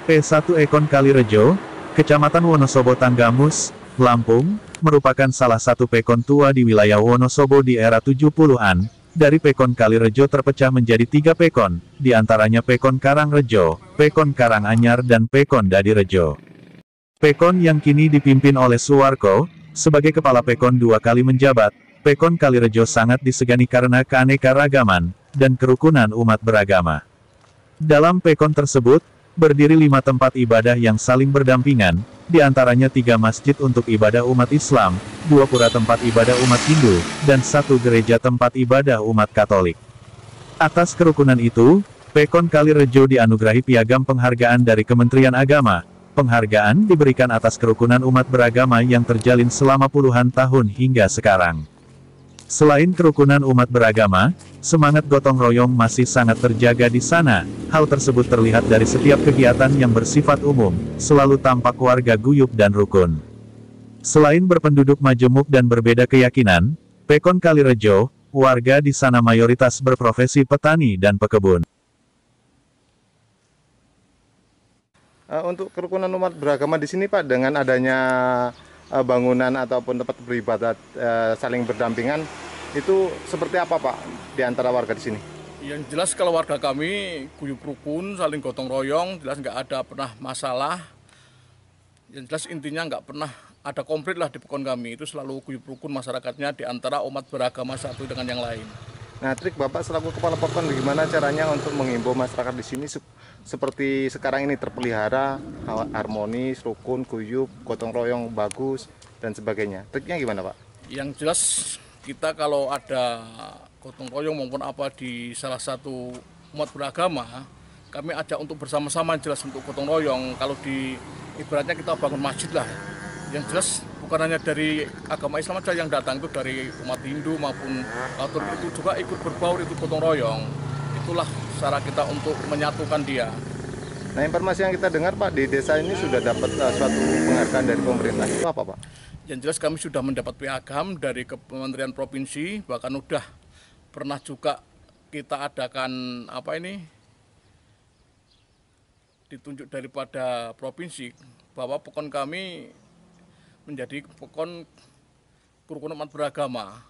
P1 Ekon Kalirejo, Kecamatan Wonosobo Tanggamus, Lampung, merupakan salah satu pekon tua di wilayah Wonosobo di era 70-an. Dari Pekon Kalirejo terpecah menjadi 3 pekon, di antaranya Pekon Karangrejo, Pekon Karanganyar dan Pekon Dadirejo. Pekon yang kini dipimpin oleh Suwarko, sebagai kepala Pekon 2 kali menjabat, Pekon Kalirejo sangat disegani karena keanekaragaman, dan kerukunan umat beragama. Dalam Pekon tersebut, berdiri 5 tempat ibadah yang saling berdampingan, di antaranya 3 masjid untuk ibadah umat Islam, 2 pura tempat ibadah umat Hindu, dan 1 gereja tempat ibadah umat Katolik. Atas kerukunan itu, Pekon Kalirejo dianugerahi piagam penghargaan dari Kementerian Agama. Penghargaan diberikan atas kerukunan umat beragama yang terjalin selama puluhan tahun hingga sekarang. Selain kerukunan umat beragama, semangat gotong royong masih sangat terjaga di sana. Hal tersebut terlihat dari setiap kegiatan yang bersifat umum, selalu tampak warga guyup dan rukun. Selain berpenduduk majemuk dan berbeda keyakinan, Pekon Kalirejo, warga di sana mayoritas berprofesi petani dan pekebun. Untuk kerukunan umat beragama di sini Pak, dengan adanya bangunan ataupun tempat beribadat saling berdampingan, itu seperti apa Pak di antara warga di sini? Yang jelas kalau warga kami guyup rukun, saling gotong royong, jelas nggak ada pernah masalah. Yang jelas intinya nggak pernah ada konflik lah di pekon kami, itu selalu guyup rukun masyarakatnya di antara umat beragama satu dengan yang lain. Nah, trik Bapak selaku kepala pekon bagaimana caranya untuk mengimbau masyarakat di sini seperti sekarang ini terpelihara, harmonis, rukun, guyup, gotong royong bagus dan sebagainya. Triknya gimana Pak? Yang jelas kita kalau ada gotong royong maupun apa di salah satu umat beragama, kami ajak untuk bersama-sama jelas untuk gotong royong. Kalau di ibaratnya kita bangun masjid lah, yang jelas bukan hanya dari agama Islam saja yang datang, itu dari umat Hindu maupun Katolik itu juga ikut berbaur, itu gotong royong. Itulah cara kita untuk menyatukan dia. Nah, informasi yang kita dengar Pak, di desa ini sudah dapat suatu penghargaan dari pemerintah. Itu apa Pak? Yang jelas kami sudah mendapat piagam dari Kementerian Provinsi, bahkan udah pernah juga kita adakan ditunjuk daripada provinsi bahwa pekon kami menjadi pekon kerukunan umat beragama.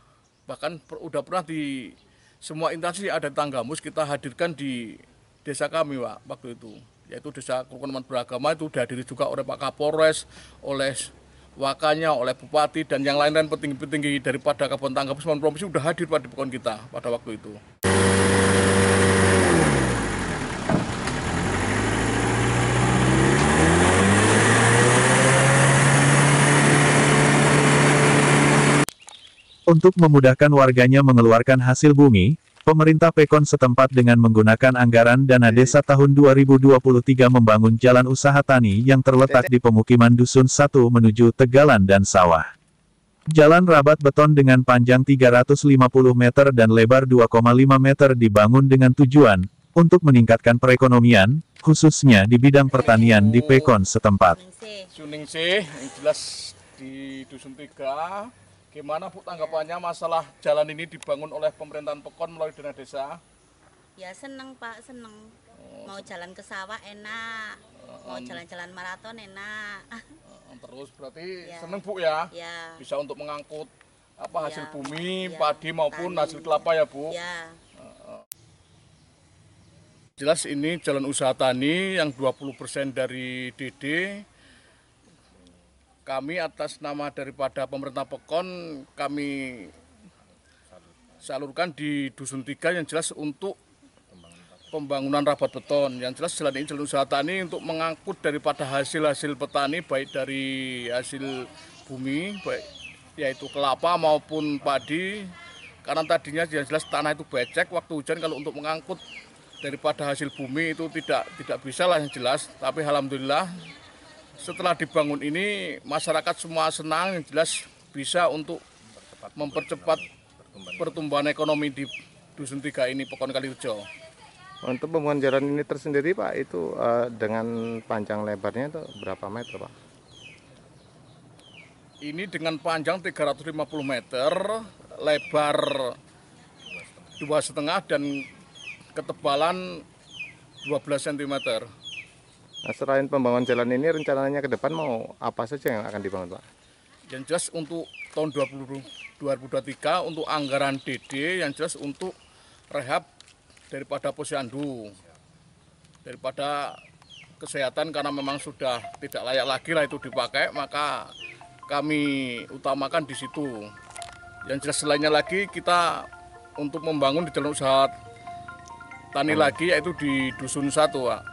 Bahkan udah pernah di semua instansi ada Tanggamus kita hadirkan di desa kami Pak, waktu itu. Yaitu desa kerukunan umat beragama itu dihadiri juga oleh Pak Kapolres, oleh Wakanya, oleh Bupati, dan yang lain-lain petinggi-petinggi daripada Kabupaten Tanggamus maupun provinsi sudah hadir pada pekon kita pada waktu itu. Untuk memudahkan warganya mengeluarkan hasil bumi, pemerintah Pekon setempat dengan menggunakan anggaran dana desa tahun 2023 membangun jalan usaha tani yang terletak di pemukiman Dusun 1 menuju Tegalan dan Sawah. Jalan rabat beton dengan panjang 350 meter dan lebar 2,5 meter dibangun dengan tujuan untuk meningkatkan perekonomian, khususnya di bidang pertanian di Pekon setempat. Suningsih, yang jelas di Dusun 3. Gimana Bu tanggapannya masalah jalan ini dibangun oleh pemerintahan Pekon melalui dana desa? Ya seneng Pak, seneng. Mau jalan ke sawah enak, mau jalan-jalan maraton enak. Terus berarti ya. Seneng Bu ya? Ya. Bisa untuk mengangkut hasil Ya. bumi, Ya. padi maupun Tani. hasil kelapa ya Bu? Ya. Jelas ini jalan usaha tani yang 20% dari DD. Kami atas nama daripada pemerintah Pekon, kami salurkan di Dusun 3 yang jelas untuk pembangunan rabat beton. Yang jelas jalan ini jalan usaha tani untuk mengangkut daripada hasil-hasil petani, baik dari hasil bumi, baik yaitu kelapa maupun padi. Karena tadinya yang jelas tanah itu becek waktu hujan, kalau untuk mengangkut daripada hasil bumi itu tidak bisa lah yang jelas. Tapi alhamdulillah setelah dibangun ini masyarakat semua senang, yang jelas bisa untuk mempercepat pertumbuhan ekonomi di Dusun 3 ini, Pekon Kalirejo. Untuk pembangunan jalan ini tersendiri Pak, itu dengan panjang lebarnya itu berapa meter Pak? Ini dengan panjang 350 meter, lebar 2,5 dan ketebalan 12 cm. Nah, selain pembangunan jalan ini, rencananya ke depan mau apa saja yang akan dibangun, Pak? Yang jelas untuk tahun 2023 untuk anggaran DD yang jelas untuk rehab daripada posyandu, daripada kesehatan karena memang sudah tidak layak lagi lah itu dipakai, maka kami utamakan di situ. Yang jelas selainnya lagi kita untuk membangun di jalan usaha tani lagi yaitu di Dusun 1, Pak.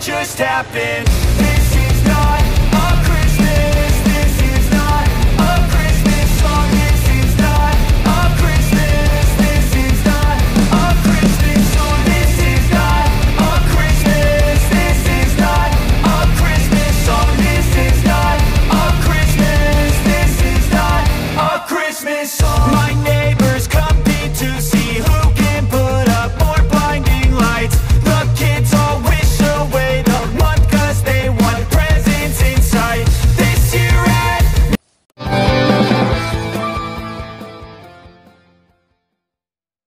Just happened.